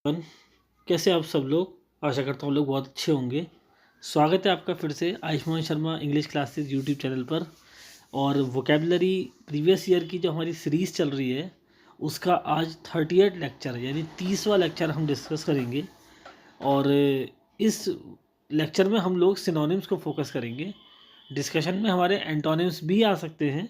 One, कैसे आप सब लोग। आशा करता हूँ लोग बहुत अच्छे होंगे। स्वागत है आपका फिर से Ayushman Sharma English classes YouTube channel पर। और वोकेबलरी प्रीवियस ईयर की जो हमारी सीरीज़ चल रही है उसका आज 30th लेक्चर यानी 30वां लेक्चर हम डिस्कस करेंगे। और इस लेक्चर में हम लोग सिनोनिम्स को फोकस करेंगे। डिस्कशन में हमारे एंटोनिम्स भी आ सकते हैं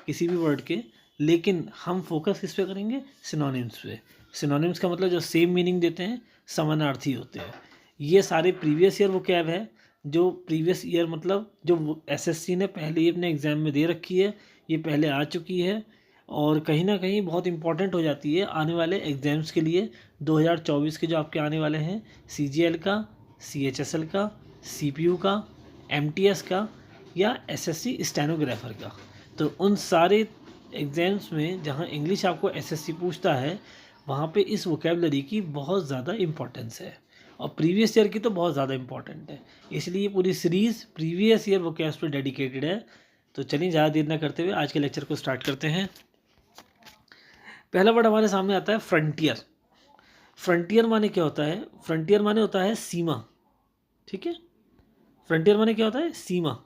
किसी भी वर्ड के, लेकिन हम फोकस किस पे करेंगे? सिनोनिम्स पे। सिनोनिम्स का मतलब जो सेम मीनिंग देते हैं, समानार्थी होते हैं। ये सारे प्रीवियस ईयर वोकैब है, जो प्रीवियस ईयर मतलब जो एसएससी ने पहले ही अपने एग्ज़ाम में दे रखी है, ये पहले आ चुकी है और कहीं ना कहीं बहुत इंपॉर्टेंट हो जाती है आने वाले एग्ज़ाम्स के लिए। 2024 के जो आपके आने वाले हैं, सीजीएल का, सीएचएसएल का, सीपीयू का, एमटीएस का या एसएससी स्टेनोग्राफर का। तो उन सारे एग्ज़ाम्स में जहाँ इंग्लिश आपको एसएससी पूछता है, वहाँ पे इस वोकेबलरी की बहुत ज़्यादा इम्पोर्टेंस है और प्रीवियस ईयर की तो बहुत ज़्यादा इम्पोर्टेंट है। इसलिए ये पूरी सीरीज़ प्रीवियस ईयर वोकैब्स पे डेडिकेटेड है। तो चलिए ज़्यादा देर न करते हुए आज के लेक्चर को स्टार्ट करते हैं। पहला वर्ड हमारे सामने आता है फ्रंटियर। फ्रंटियर माने क्या होता है? फ्रंटियर माने होता है सीमा। ठीक है, फ्रंटियर माने क्या होता है? सीमा।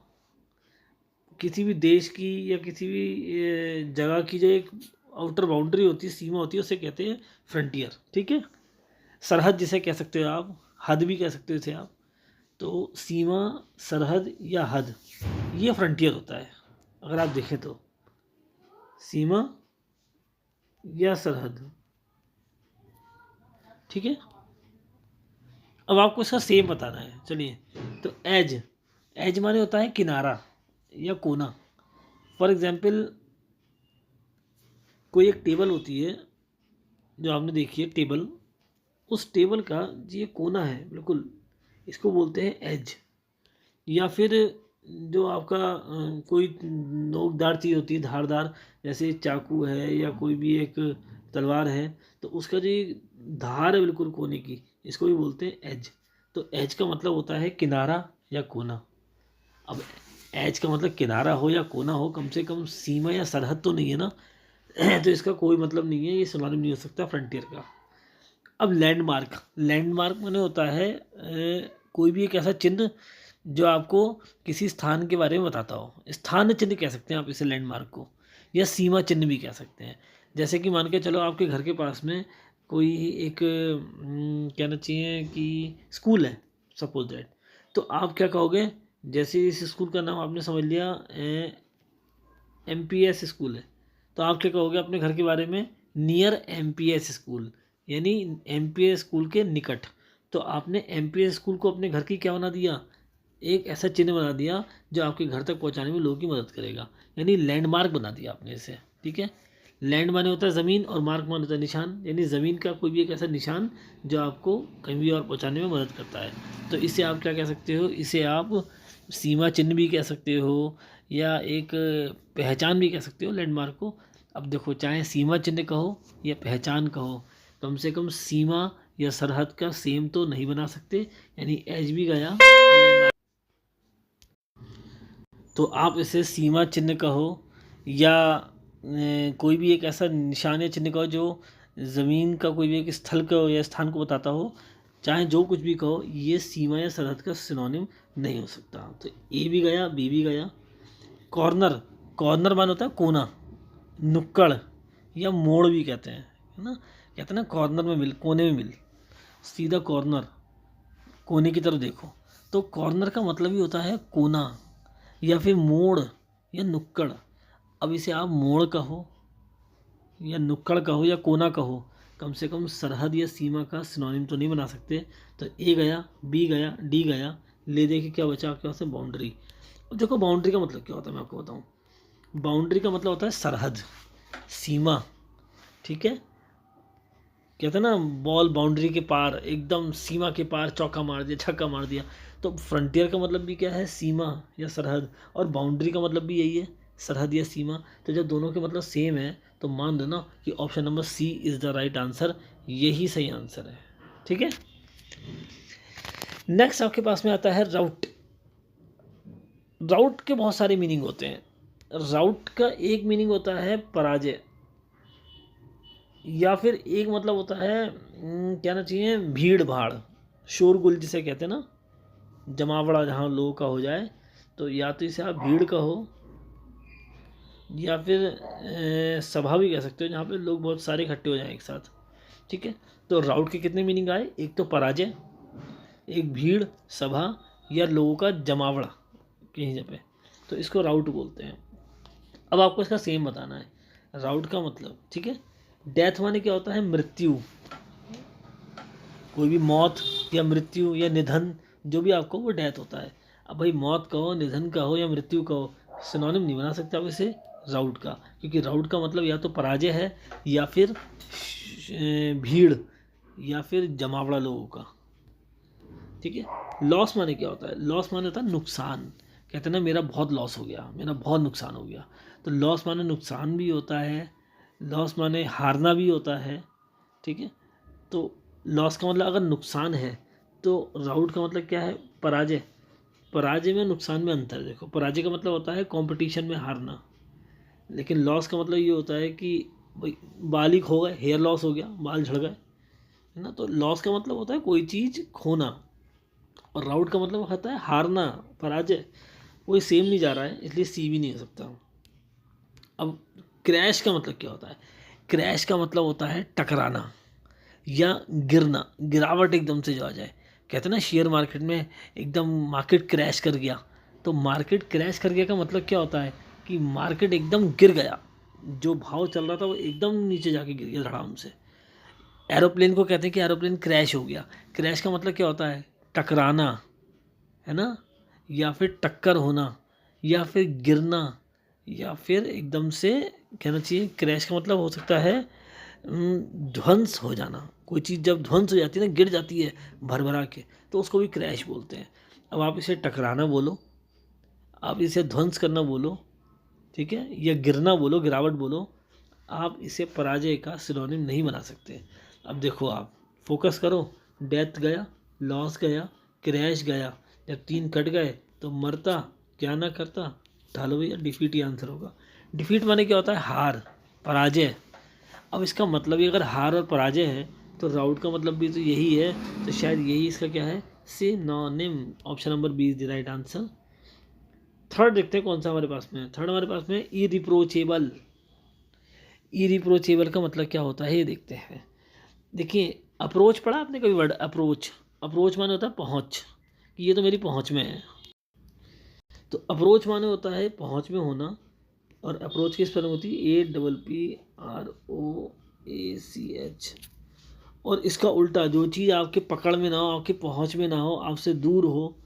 किसी भी देश की या किसी भी जगह की जो एक आउटर बाउंड्री होती है, सीमा होती है, उसे कहते हैं फ्रंटियर। ठीक है, सरहद जिसे कह सकते हो आप, हद भी कह सकते हो इसे आप। तो सीमा, सरहद या हद, ये फ्रंटियर होता है अगर आप देखें तो। सीमा या सरहद, ठीक है। अब आपको इसका सेम बताना है। चलिए, तो एज, एज माने होता है किनारा या कोना। फॉर एग्जाम्पल, कोई एक टेबल होती है जो आपने देखी है टेबल, उस टेबल का ये कोना है बिल्कुल, इसको बोलते हैं एज। या फिर जो आपका कोई नोकदार चीज़ होती है, धारदार, जैसे चाकू है या कोई भी एक तलवार है, तो उसका जो धार है बिल्कुल कोने की, इसको भी बोलते हैं एज। तो एज का मतलब होता है किनारा या कोना। अब एज का मतलब किनारा हो या कोना हो, कम से कम सीमा या सरहद तो नहीं है ना। तो इसका कोई मतलब नहीं है, ये सिनोनिम नहीं हो सकता फ्रंटियर का। अब लैंडमार्क, लैंडमार्क माने होता है कोई भी एक ऐसा चिन्ह जो आपको किसी स्थान के बारे में बताता हो। स्थान चिन्ह कह सकते हैं आप इसे, लैंडमार्क को, या सीमा चिन्ह भी कह सकते हैं। जैसे कि मान के चलो आपके घर के पास में कोई एक कहना चाहिए कि स्कूल है, सपोज दैट। तो आप क्या कहोगे? जैसे इस स्कूल का नाम आपने समझ लिया एमपीएस स्कूल है, तो आप क्या कहोगे अपने घर के बारे में? नियर एमपीएस स्कूल, यानी एमपीएस स्कूल के निकट। तो आपने एमपीएस स्कूल को अपने घर की क्या बना दिया? एक ऐसा चिन्ह बना दिया जो आपके घर तक पहुंचाने में लोगों की मदद करेगा, यानी लैंडमार्क बना दिया आपने इसे। ठीक है, लैंड माने होता है ज़मीन और मार्क माने होता है निशान, यानी ज़मीन का कोई भी एक ऐसा निशान जो आपको कहीं भी और पहुंचाने में मदद करता है। तो इसे आप क्या कह सकते हो? इसे आप सीमा चिन्ह भी कह सकते हो या एक पहचान भी कह सकते हो लैंडमार्क को। अब देखो, चाहे सीमा चिन्ह कहो या पहचान कहो, कम से कम सीमा या सरहद का सेम तो नहीं बना सकते, यानी एज भी गया। तो आप इसे सीमा चिन्ह कहो या कोई भी एक ऐसा निशान या चिन्ह कहो जो ज़मीन का कोई भी एक स्थल को या स्थान को बताता हो, चाहे जो कुछ भी कहो, ये सीमा या सरहद का सिनोनिम नहीं हो सकता। तो ए भी गया, बी भी गया। कॉर्नर, कॉर्नर मान होता है कोना, नुक्कड़ या मोड़ भी कहते हैं, है ना। कहते हैं ना कॉर्नर में मिल, कोने में मिल, सीधा कॉर्नर, कोने की तरफ देखो। तो कॉर्नर का मतलब ही होता है कोना या फिर मोड़ या नुक्कड़। अब इसे आप मोड़ कहो या नुक्कड़ कहो या कोना कहो, कम से कम सरहद या सीमा का सिनोनिम तो नहीं बना सकते। तो ए गया, बी गया, डी गया। ले देखिए क्या बचा आपके पास? बाउंड्री। अब देखो बाउंड्री का मतलब क्या होता है मैं आपको बताऊं। बाउंड्री का मतलब होता है सरहद, सीमा। ठीक है, कहते हैं ना बॉल बाउंड्री के पार, एकदम सीमा के पार चौका मार दिया, छक्का मार दिया। तो फ्रंटियर का मतलब भी क्या है? सीमा या सरहद, और बाउंड्री का मतलब भी यही है, सरहद या सीमा। तो जब दोनों के मतलब सेम है तो मान दो ना कि option number C is the right answer, यही सही आंसर है। ठीक है, नेक्स्ट आपके पास में आता है राउट। राउट के बहुत सारे मीनिंग होते हैं। राउट का एक मीनिंग होता है पराजय, या फिर एक मतलब होता है क्या ना चाहिए, भीड़ भाड़, शोरगुल जिसे कहते हैं ना, जमावड़ा जहाँ लोगों का हो जाए, तो या तो इसे आप भीड़ कहो, या फिर सभा भी कह सकते हो, जहाँ पे लोग बहुत सारे इकट्ठे हो जाएं एक साथ। ठीक है, तो राउट के कितने मीनिंग आए, एक तो पराजय, एक भीड़, सभा, या लोगों का जमावड़ा कहीं जगह पे, तो इसको राउट बोलते हैं। अब आपको इसका सेम बताना है राउट का मतलब। ठीक है, डेथ माने क्या होता है, मृत्यु, कोई भी मौत या मृत्यु या निधन, जो भी आपको वो डेथ होता है। अब भाई मौत कहो, निधन कहो या मृत्यु कहो, सिनोनिम नहीं बना सकते आप इसे राउट का, क्योंकि राउट का मतलब या तो पराजय है, या फिर भीड़, या फिर जमावड़ा लोगों का। ठीक है, लॉस माने क्या होता है, लॉस माने होता है नुकसान, कहते हैं ना मेरा बहुत लॉस हो गया, मेरा बहुत नुकसान हो गया, तो लॉस माने नुकसान भी होता है, लॉस माने हारना भी होता है। ठीक है, तो लॉस का मतलब अगर नुकसान है, तो राउट का मतलब क्या है, पराजय। पराजय में नुकसान में अंतर देखो, पराजय का मतलब होता है कंपटीशन में हारना, लेकिन लॉस का मतलब ये होता है कि भाई बाल ही खो गए, हेयर लॉस हो गया, बाल झड़ गए, है ना। तो लॉस का मतलब होता है कोई चीज़ खोना, और राउट का मतलब होता है हारना, पराजय। वही सेम नहीं जा रहा है, इसलिए सी भी नहीं हो सकता। अब क्रैश का मतलब क्या होता है, क्रैश का मतलब होता है टकराना या गिरना, गिरावट एकदम से जो आ जाए। कहते हैं ना शेयर मार्केट में एकदम मार्केट क्रैश कर गया, तो मार्केट क्रैश कर गया का मतलब क्या होता है कि मार्केट एकदम गिर गया, जो भाव चल रहा था वो एकदम नीचे जाके गिर गया धड़ाम से। एरोप्लेन को कहते हैं कि एरोप्लेन क्रैश हो गया, क्रैश का मतलब क्या होता है, टकराना, है ना, या फिर टक्कर होना, या फिर गिरना, या फिर एकदम से कहना चाहिए क्रैश का मतलब हो सकता है ध्वंस हो जाना। कोई चीज़ जब ध्वंस हो जाती है ना, गिर जाती है भर भरा के, तो उसको भी क्रैश बोलते हैं। अब आप इसे टकराना बोलो, आप इसे ध्वंस करना बोलो, ठीक है, या गिरना बोलो, गिरावट बोलो, आप इसे पराजय का सिनोनिम नहीं बना सकते। अब देखो आप फोकस करो, डेथ गया, लॉस गया, क्रैश गया, जब तीन कट गए तो मरता क्या ना करता, ढालो भैया डिफीट ही आंसर होगा। डिफीट माने क्या होता है, हार, पराजय। अब इसका मतलब ही अगर हार और पराजय है, तो राउट का मतलब भी तो यही है, तो शायद यही इसका क्या है, synonym. Option number B is the right answer. Third देखते हैं कौन सा हमारे पास में है। थर्ड हमारे पास में इरिप्रोचेबल। इरिप्रोचेबल का मतलब क्या होता है ये देखते हैं। देखिए अप्रोच पढ़ा आपने कभी वर्ड अप्रोच, अप्रोच माने होता है पहुंच, कि ये तो मेरी पहुंच में है, तो अप्रोच माने होता है पहुंच में होना। और अप्रोच की स्पेलिंग होती है APPROACH। और इसका उल्टा, जो चीज़ आपके पकड़ में ना हो, आपकी पहुंच में ना हो, आपसे दूर हो,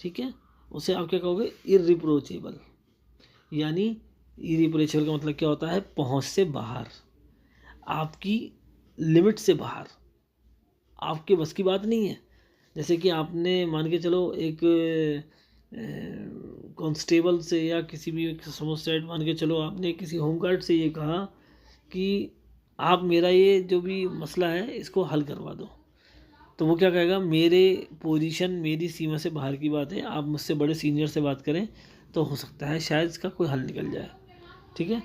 ठीक है, उसे आप क्या कहोगे, इरिप्रोचेबल। यानी इरिप्रोचेबल का मतलब क्या होता है, पहुंच से बाहर, आपकी लिमिट से बाहर, आपके बस की बात नहीं है। जैसे कि आपने मान के चलो एक कांस्टेबल से या किसी भी समोसाइड मान के चलो, आपने किसी होमगार्ड से ये कहा कि आप मेरा ये जो भी मसला है इसको हल करवा दो, तो वो क्या कहेगा, मेरे पोजीशन मेरी सीमा से बाहर की बात है, आप मुझसे बड़े सीनियर से बात करें तो हो सकता है शायद इसका कोई हल निकल जाए। ठीक है,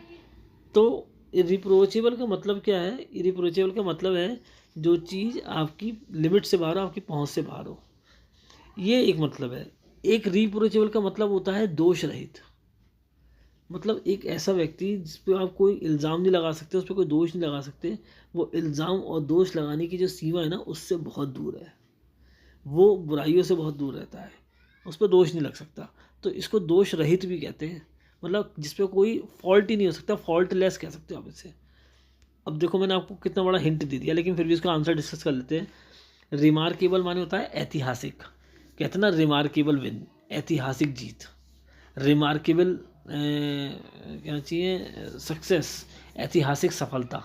तो इरिप्रोचेबल का मतलब क्या है, इरिप्रोचेबल का मतलब है जो चीज़ आपकी लिमिट से बाहर हो, आपकी पहुंच से बाहर हो, ये एक मतलब है। एक रिप्रोचेबल का मतलब होता है दोष रहित, मतलब एक ऐसा व्यक्ति जिस पे आप कोई इल्ज़ाम नहीं लगा सकते, उस पर कोई दोष नहीं लगा सकते, वो इल्ज़ाम और दोष लगाने की जो सीमा है ना, उससे बहुत दूर है, वो बुराइयों से बहुत दूर रहता है, उस पर दोष नहीं लग सकता, तो इसको दोष रहित भी कहते हैं। मतलब जिस पे कोई फॉल्ट ही नहीं हो सकता, फॉल्टलेस कह सकते हो आप इसे। अब देखो मैंने आपको कितना बड़ा हिंट दे दिया, लेकिन फिर भी इसका आंसर डिस्कस कर लेते हैं। रिमार्केबल माने होता है ऐतिहासिक, कहते हैं ना रिमार्केबल विन, ऐतिहासिक जीत। रिमार्केबल क्या चाहिए, सक्सेस, ऐतिहासिक सफलता।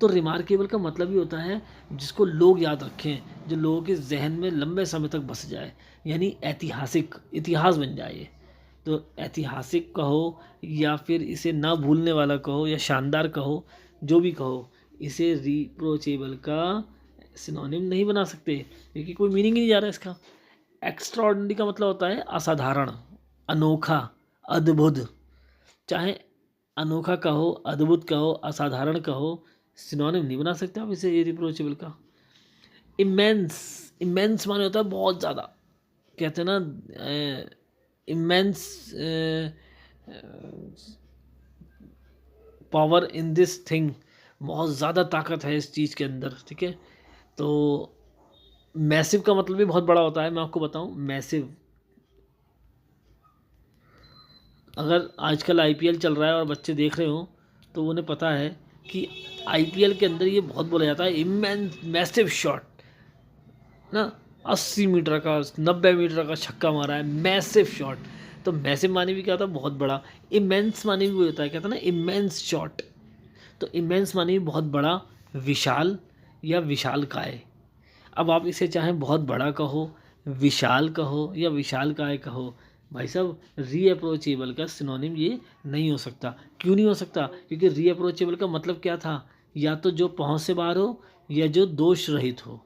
तो रिमार्केबल का मतलब ही होता है जिसको लोग याद रखें, जो लोगों के जहन में लंबे समय तक बस जाए, यानी ऐतिहासिक, इतिहास बन जाए ये। तो ऐतिहासिक कहो या फिर इसे ना भूलने वाला कहो या शानदार कहो, जो भी कहो, इसे रिप्रोचेबल का सिनोनिम नहीं बना सकते, क्योंकि कोई मीनिंग ही नहीं जा रहा है इसका। एक्स्ट्राऑर्डिनरी का मतलब होता है असाधारण, अनोखा, अद्भुत। चाहे अनोखा कहो, अद्भुत कहो, असाधारण कहो, सिनोनिम नहीं बना सकते आप इसे इरिप्रोचेबल का। इमेंस, इमेंस माने होता है बहुत ज़्यादा, कहते हैं ना immense power in this thing, बहुत ज़्यादा ताकत है इस चीज़ के अंदर, ठीक है। तो मैसिव का मतलब भी बहुत बड़ा होता है, मैं आपको बताऊं मैसिव। अगर आजकल आईपीएल चल रहा है और बच्चे देख रहे हो तो उन्हें पता है कि आईपीएल के अंदर ये बहुत बोला जाता है इमेंस मैसिव शॉट ना, 80 मीटर का 90 मीटर का छक्का मारा है, मैसिव शॉट। तो मैसिव माने भी क्या होता है बहुत बड़ा, इमेंस माने भी वो होता है, कहता है ना इमेंस शॉट। तो इमेंस माने भी बहुत बड़ा, विशाल या विशालकाय। अब आप इसे चाहे बहुत बड़ा कहो, विशाल कहो या विशालकाय कहो, भाई साहब रीअप्रोचेबल का सिनोनिम ये नहीं हो सकता। क्यों नहीं हो सकता? क्योंकि रीअप्रोचेबल का मतलब क्या था, या तो जो पहुंच से बाहर हो या जो दोष रहित हो।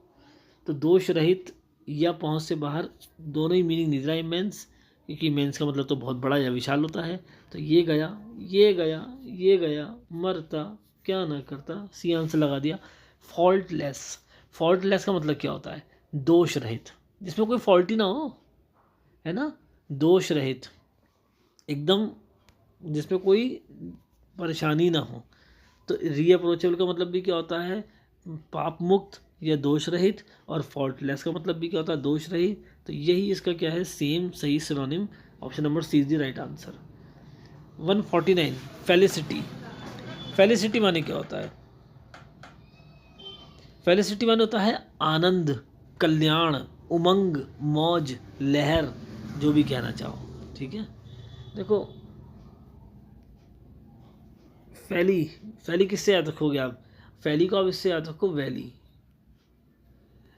तो दोष रहित या पहुंच से बाहर दोनों ही मीनिंग नहीं दे रहा इमेंस, क्योंकि इमेंस का मतलब तो बहुत बड़ा या विशाल होता है। तो ये गया, ये गया, ये गया, मरता क्या ना करता, सी आंसर लगा दिया। फॉल्टलेस, फॉल्टलेस का मतलब क्या होता है, दोष रहित, जिसमें कोई फॉल्ट ही ना हो, है ना, दोष रहित एकदम, जिसमें कोई परेशानी ना हो। तो रीअप्रोचेबल का मतलब भी क्या होता है, पाप मुक्त या दोष रहित, और फॉल्टलेस का मतलब भी क्या होता है, दोष रहित। तो यही इसका क्या है, सेम सही synonym. Option number C is the right answer. 149 felicity. Felicity माने क्या होता है, फेलिसिटी माने होता है आनंद, कल्याण, उमंग, मौज, लहर, जो भी कहना चाहो, ठीक है। देखो फैली, फैली किससे याद रखोगे आप, फैली को आप इससे याद रखो वैली,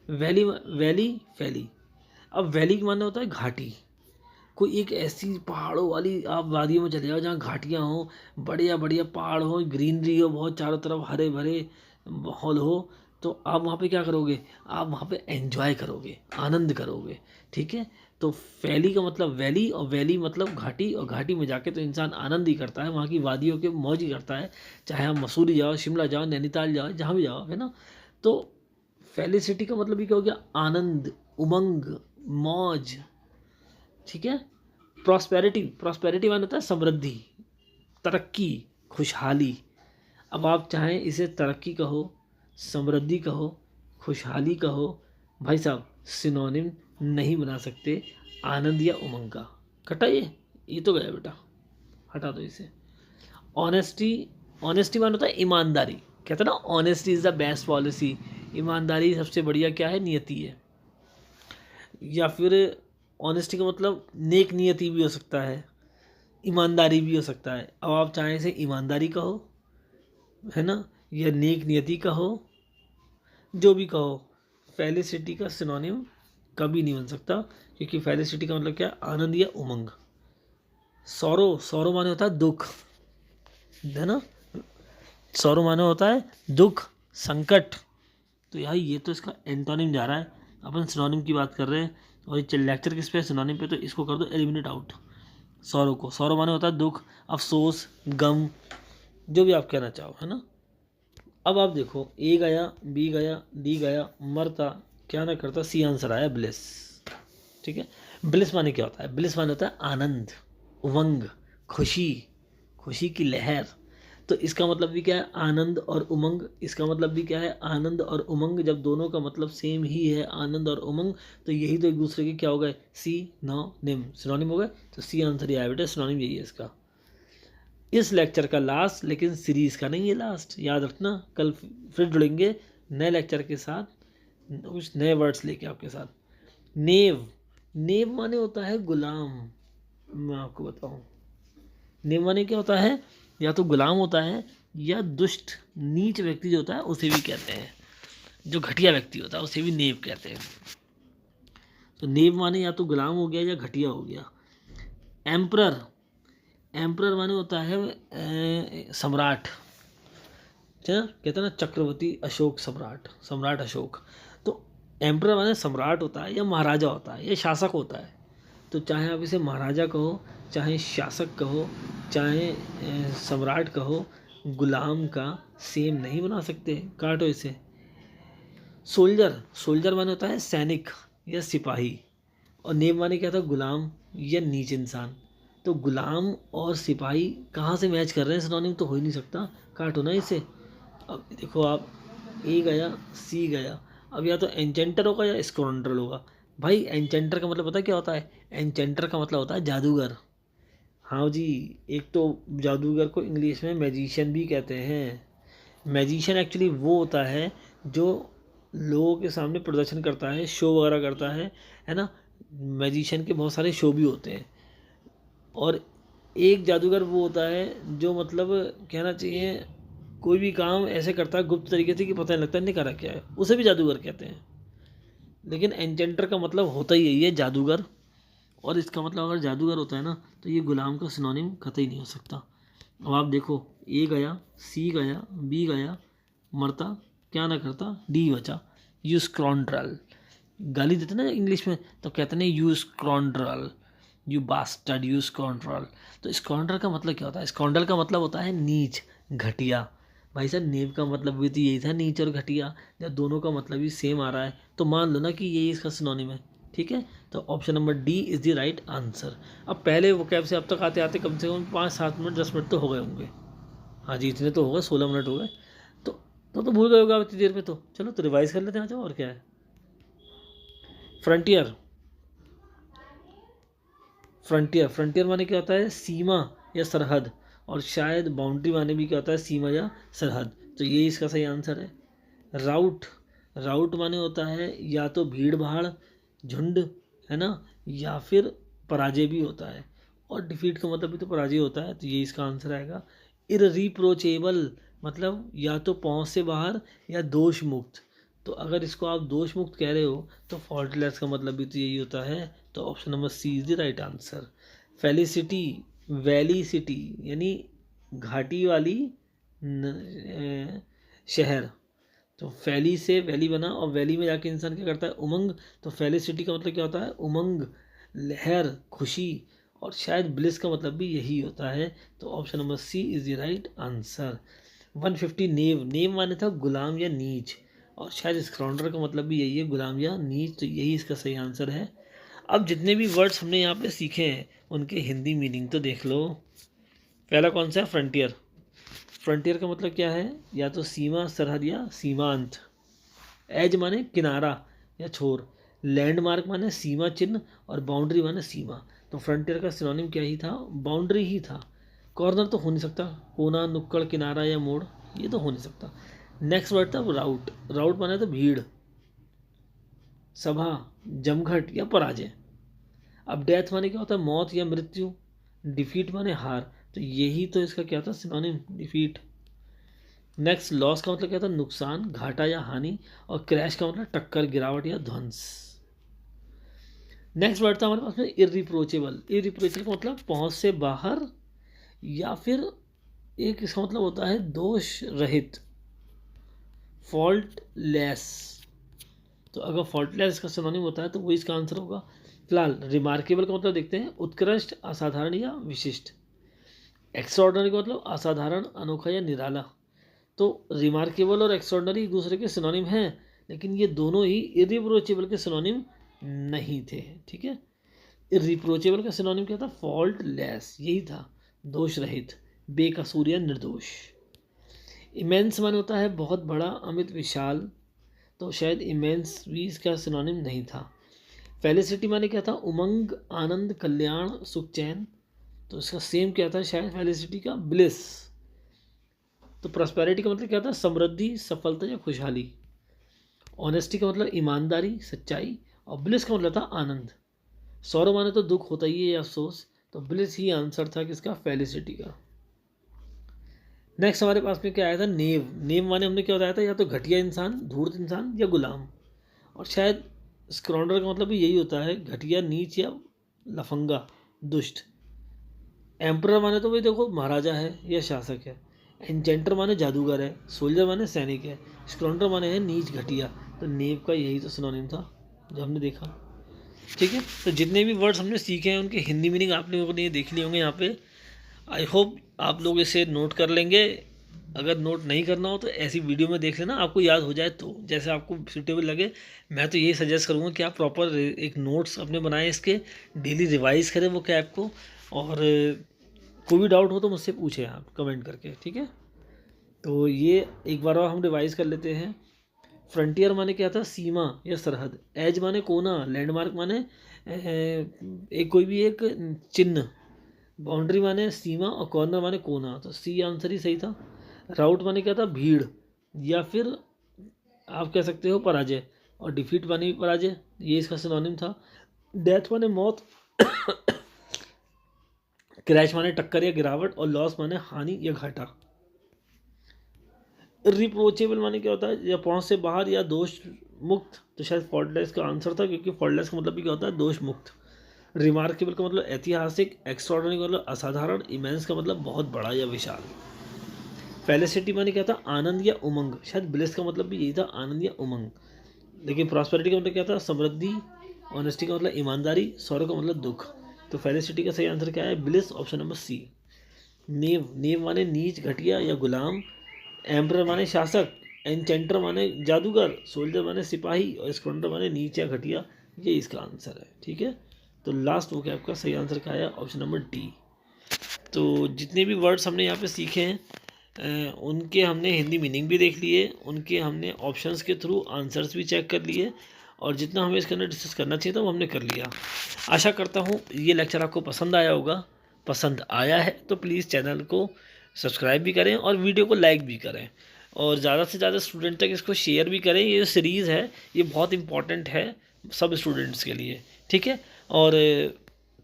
वैली, वैली फैली। अब वैली का माने होता है घाटी, कोई एक ऐसी पहाड़ों वाली आप वादियों में चले जाओ जहाँ घाटियाँ हो, बढ़िया बढ़िया पहाड़ हो, ग्रीनरी हो, बहुत चारों तरफ हरे भरे माहौल हो, तो आप वहाँ पे क्या करोगे, आप वहाँ पे एंजॉय करोगे, आनंद करोगे, ठीक है। तो वैली का मतलब वैली, और वैली मतलब घाटी, और घाटी में जाके तो इंसान आनंद ही करता है, वहाँ की वादियों के मौज ही करता है, चाहे आप मसूरी जाओ, शिमला जाओ, नैनीताल जाओ, जहाँ भी जाओ, है ना। तो फेलिसिटी का मतलब भी क्या हो गया, आनंद, उमंग, मौज, ठीक है। प्रॉस्पेरिटी, प्रॉस्पेरिटी माने होता है समृद्धि, तरक्की, खुशहाली। अब आप चाहें इसे तरक्की कहो, समृद्धि कहो, खुशहाली कहो, भाई साहब सिनोनिम नहीं बना सकते आनंद या उमंग का। कटा ये तो गया बेटा, हटा दो इसे। ऑनेस्टी, ऑनेस्टी माने होता है ईमानदारी, कहते हैं ना honesty is the best policy, ईमानदारी सबसे बढ़िया क्या है, नियति है। या फिर ऑनेस्टी का मतलब नेक नियति भी हो सकता है, ईमानदारी भी हो सकता है। अब आप चाहें इसे ईमानदारी कहो, है ना, या नेक नियति कहो, जो भी कहो, फेलिसिटी का सिनोनिम कभी नहीं बन सकता, क्योंकि फेलिसिटी का मतलब क्या है, आनंद या उमंग। सौरो, सौरो माने होता है दुख, है ना, सौरो माने होता है दुख, संकट। तो यार ये तो इसका एंटोनिम जा रहा है, अपन सिनोनिम की बात कर रहे हैं, और ये लेक्चर किस पे, सिनोनिम पे, तो इसको कर दो एलिमिनेट आउट, सौरो को। सौरो माने होता है दुख, अफसोस, गम, जो भी आप कहना चाहो, है ना। अब आप देखो ए गया, बी गया, डी गया, मरता क्या ना करता, सी आंसर आया ब्लिस, ठीक है। ब्लिस माने क्या होता है, ब्लिस माने होता है आनंद, उमंग, खुशी, खुशी की लहर। तो इसका मतलब भी क्या है, आनंद और उमंग। इसका मतलब भी क्या है, आनंद और उमंग। जब दोनों का मतलब सेम ही है, आनंद और उमंग, तो यही तो एक दूसरे के क्या हो गए, सिनोनिम, सिनोनिम हो गए। तो सी आंसर ही आया बेटा, सिनोनिम यही है इसका। इस लेक्चर का लास्ट, लेकिन सीरीज़ का नहीं है लास्ट, याद रखना। कल फिर जुड़ेंगे नए लेक्चर के साथ, कुछ नए वर्ड्स लेके आपके साथ। नेव, नेव माने होता है गुलाम। मैं आपको बताऊं, नेव माने क्या होता है, या तो गुलाम होता है, या दुष्ट नीच व्यक्ति जो होता है उसे भी कहते हैं, जो घटिया व्यक्ति होता है उसे भी नेव कहते हैं। तो नेव माने या तो गुलाम हो गया या घटिया हो गया। एम्परर, एम्परर माने होता है सम्राट, कहते हैं ना चक्रवर्ती अशोक सम्राट, सम्राट अशोक। तो एम्परर माने सम्राट होता है, या महाराजा होता है, या शासक होता है। तो चाहे आप इसे महाराजा कहो, चाहे शासक कहो, चाहे सम्राट कहो, गुलाम का सेम नहीं बना सकते, काटो इसे। सोल्जर, सोल्जर माने होता है सैनिक या सिपाही, और नेब माने क्या था, गुलाम या नीच इंसान। तो गुलाम और सिपाही कहाँ से मैच कर रहे हैं, सिनोनिम तो हो ही नहीं सकता, काटो ना इसे। अब देखो आप, ए गया सी गया, अब या तो एन्चेंटर होगा या स्काउंड्रल होगा। भाई एन्चेंटर का मतलब पता है क्या होता है, एन्चेंटर का मतलब होता है जादूगर। हाँ जी, एक तो जादूगर को इंग्लिश में मैजिशियन भी कहते हैं। मैजिशियन एक्चुअली वो होता है जो लोगों के सामने प्रदर्शन करता है, शो वगैरह करता है ना। मैजिशियन के बहुत सारे शो भी होते हैं। और एक जादूगर वो होता है जो मतलब कहना चाहिए कोई भी काम ऐसे करता है गुप्त तरीके से कि पता नहीं लगता नहीं करा क्या है, उसे भी जादूगर कहते हैं। लेकिन एन्चेंटर का मतलब होता ही यही है, जादूगर। और इसका मतलब अगर जादूगर होता है ना तो ये गुलाम का सिनोनिम कतई नहीं हो सकता। अब आप देखो, ए गया सी गया बी गया, मरता क्या ना करता, डी बचा, यू स्क्रॉन्ड्रल। गाली देते ना इंग्लिश में तो कहते हैं यू स्क्रॉन्ड्रल, यू बास्टर्ड, यू स्क्रॉन्ड्रल। तो स्क्रॉन्ड्रल का मतलब क्या होता है, स्क्रॉन्ड्रल का मतलब होता है नीच, घटिया। भाई साहब नेब का मतलब भी तो यही था, नीच और घटिया। जब दोनों का मतलब ही सेम आ रहा है तो मान लो ना कि यही इसका सिनोनिम है। ठीक है, तो option number D is the right answer. अब पहले वो कैब से अब तक आते आते कम से कम 5-7 मिनट 10 मिनट तो हो गए होंगे। हाँ जी, इतने तो हो गए, 16 मिनट हो गए। तो भूल गए होगा इतनी देर में। तो चलो तो रिवाइज कर लेते हैं, और क्या है। फ्रंटियर, फ्रंटियर, फ्रंटियर माने क्या होता है, सीमा या सरहद। और शायद बाउंड्री माने भी क्या होता है, सीमा या सरहद। तो ये इसका सही आंसर है। राउट, राउट माने होता है या तो भीड़ भाड़, झुंड, है ना, या फिर पराजय भी होता है। और डिफीट का मतलब भी तो पराजय होता है, तो ये इसका आंसर आएगा। इररिप्रोचेबल मतलब या तो पहुंच से बाहर या दोष मुक्त। तो अगर इसको आप दोष मुक्त कह रहे हो तो फॉल्टलेस का मतलब भी तो यही होता है। तो option number C is the right answer. Felicity, valley city यानी घाटी वाली शहर। तो फैली से वैली बना और वैली में जाके इंसान क्या करता है, उमंग। तो फेलिसिटी का मतलब क्या होता है, उमंग, लहर, खुशी। और शायद ब्लिस का मतलब भी यही होता है। तो option number C is the right answer. 150 knave, knave माने था गुलाम या नीच, और शायद स्क्रॉन्डर का मतलब भी यही है, गुलाम या नीच। तो यही इसका सही आंसर है। अब जितने भी वर्ड्स हमने यहाँ पे सीखे हैं उनके हिंदी मीनिंग तो देख लो। पहला कौन सा है, फ्रंटियर। फ्रंटियर का मतलब क्या है, या तो सीमा, सरहद या सीमांत। एज माने किनारा या छोर। लैंडमार्क माने सीमा चिन्ह, और बाउंड्री माने सीमा। तो फ्रंटियर का सिनोनिम क्या ही था, बाउंड्री ही था। कॉर्नर तो हो नहीं सकता, कोना, नुक्कड़, किनारा या मोड़, ये तो हो नहीं सकता। नेक्स्ट वर्ड था राउट, राउट माने तो भीड़, सभा, जमघट या पराजय। अब डेथ माने क्या होता है, मौत या मृत्यु। डिफीट माने हार, तो यही तो इसका क्या था, सिनोनिम, डिफीट। नेक्स्ट लॉस का मतलब क्या था, नुकसान, घाटा या हानि। और क्रैश का मतलब टक्कर, गिरावट या ध्वंस। नेक्स्ट वर्ड था हमारे पास में इरिप्रोचेबल। इरिप्रोचेबल का मतलब पहुंच से बाहर, या फिर एक इसका मतलब होता है दोष रहित, फॉल्टलेस। तो अगर फॉल्टलेस का सिनोनिम होता है तो वो इसका आंसर होगा। फिलहाल रिमार्केबल का मतलब देखते हैं, उत्कृष्ट, असाधारण या विशिष्ट। एक्स्ट्राऑर्डिनरी का मतलब असाधारण, अनोखा या निराला। तो रिमार्केबल और एक्स्ट्राऑर्डिनरी एक दूसरे के सिनोनिम हैं, लेकिन ये दोनों ही इरिप्रोचेबल के सिनोनिम नहीं थे। ठीक है, इरिप्रोचेबल का सिनोनिम क्या था, फॉल्टलेस, यही था, दोष रहित, बेकसूर या निर्दोष। इमेंस माने होता है बहुत बड़ा, अमित, विशाल। तो शायद इमेंस भी इसका सिनोनिम नहीं था। फेलिसिटी माने क्या था, उमंग, आनंद, कल्याण, सुख, चैन। तो इसका सेम क्या था, शायद फेलिसिटी का ब्लिस। तो प्रॉस्पेरिटी का मतलब क्या था, समृद्धि, सफलता या खुशहाली। ऑनेस्टी का मतलब ईमानदारी, सच्चाई। और ब्लिस का मतलब था आनंद। सौरव माने तो दुख होता ही है या अफसोस। तो ब्लिस ही आंसर था किसका, फेलिसिटी का। नेक्स्ट हमारे पास में क्या आया था, नेव। नेव माने हमने क्या बताया था, या तो घटिया इंसान, धूर्त इंसान या गुलाम। और शायद स्क्रॉन्डर का मतलब भी यही होता है, घटिया, नीच या लफंगा, दुष्ट। एम्परर माने तो भाई देखो महाराजा है या शासक है। एन्चेंटर माने जादूगर है। सोल्जर माने सैनिक है। स्क्रॉन्डर माने है नीच, घटिया। तो नेव का यही तो सिनोनिम था जो हमने देखा। ठीक है, तो जितने भी वर्ड्स हमने सीखे हैं उनके हिंदी मीनिंग आप लोगों ने देख लिए होंगे यहाँ पे। आई होप आप लोग इसे नोट कर लेंगे अगर नोट नहीं करना हो तो ऐसी वीडियो में देख लेना, आपको याद हो जाए तो, जैसे आपको सूटेबल लगे। मैं तो यही सजेस्ट करूँगा कि आप प्रॉपर एक नोट्स अपने बनाएं, इसके डेली रिवाइज करें वो कैब को। और कोई भी डाउट हो तो मुझसे पूछें आप कमेंट करके, ठीक है। तो ये एक बार और हम रिवाइज कर लेते हैं। फ्रंटियर माने क्या था, सीमा या सरहद। एज माने कोना, लैंडमार्क माने एक कोई भी एक चिन्ह। बाउंड्री माने सीमा और कॉर्नर माने कोना, तो सी आंसर ही सही था। राउट माने क्या था, भीड़ या फिर आप कह सकते हो पराजय। और डिफीट माने पराजय, ये इसका सिनोनिम था। डेथ माने मौत। क्रैश माने टक्कर या गिरावट। और लॉस माने हानि या घाटा। रिप्रोचेबल माने क्या होता है, या पहुंच से बाहर या दोष मुक्त, तो शायद फॉल्टलेस का आंसर था, क्योंकि फॉल्टलेस का मतलब भी क्या होता है, दोष मुक्त। रिमार्केबल का मतलब ऐतिहासिक। एक्स्ट्राऑर्डिनरी का मतलब असाधारण। इमेंस का मतलब बहुत बड़ा या विशाल। फेलिसिटी माने क्या था, आनंद या उमंग। शायद ब्लिस का मतलब भी यही था, आनंद या उमंग। लेकिन प्रॉस्पेरिटी का मतलब क्या था, समृद्धि। ऑनेस्टी का मतलब ईमानदारी। सॉरो का मतलब दुख। तो फेलिसिटी का सही आंसर क्या है, ब्लिस, ऑप्शन नंबर सी। नेव, नेव माने नीच, घटिया या गुलाम। एम्पर माने शासक। एनचेंटर माने जादूगर। सोल्जर माने सिपाही। और स्क्वांडर माने नीच या घटिया। ये इसका आंसर है, ठीक है। तो लास्ट वो क्या आपका सही आंसर क्या है, ऑप्शन नंबर डी। तो जितने भी वर्ड्स हमने यहाँ पे सीखे हैं उनके हमने हिंदी मीनिंग भी देख लिए, उनके हमने ऑप्शंस के थ्रू आंसर्स भी चेक कर लिए, और जितना हमें इसके अंदर डिस्कस करना चाहिए था वो हमने कर लिया। आशा करता हूँ ये लेक्चर आपको पसंद आया होगा। पसंद आया है तो प्लीज़ चैनल को सब्सक्राइब भी करें और वीडियो को लाइक भी करें, और ज़्यादा से ज़्यादा स्टूडेंट तक इसको शेयर भी करें। ये जो सीरीज़ है ये बहुत इंपॉर्टेंट है सब स्टूडेंट्स के लिए, ठीक है। और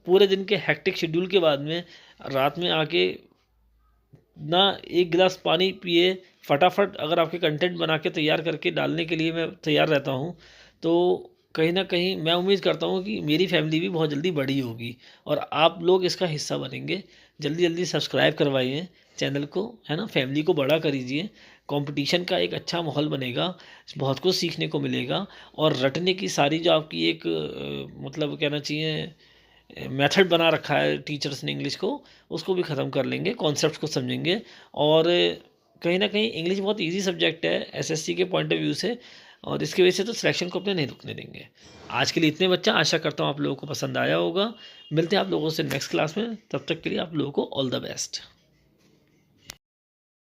पूरे दिन के हेक्टिक शेड्यूल के बाद में रात में आके ना एक गिलास पानी पिए, फटाफट अगर आपके कंटेंट बना के तैयार करके डालने के लिए मैं तैयार रहता हूँ, तो कहीं ना कहीं मैं उम्मीद करता हूँ कि मेरी फैमिली भी बहुत जल्दी बड़ी होगी और आप लोग इसका हिस्सा बनेंगे। जल्दी जल्दी सब्सक्राइब करवाइए चैनल को, है ना, फैमिली को बड़ा करीजिए। कंपटीशन का एक अच्छा माहौल बनेगा, बहुत कुछ सीखने को मिलेगा। और रटने की सारी जो आपकी एक मतलब कहना चाहिए मेथड बना रखा है टीचर्स ने इंग्लिश को, उसको भी ख़त्म कर लेंगे, कॉन्सेप्ट को समझेंगे। और कहीं ना कहीं इंग्लिश बहुत इजी सब्जेक्ट है एसएससी के पॉइंट ऑफ व्यू से, और इसकी वजह से तो सिलेक्शन को अपने नहीं रुकने देंगे। आज के लिए इतने बच्चा, आशा करता हूँ आप लोगों को पसंद आया होगा। मिलते हैं आप लोगों से नेक्स्ट क्लास में, तब तक के लिए आप लोगों को ऑल द बेस्ट।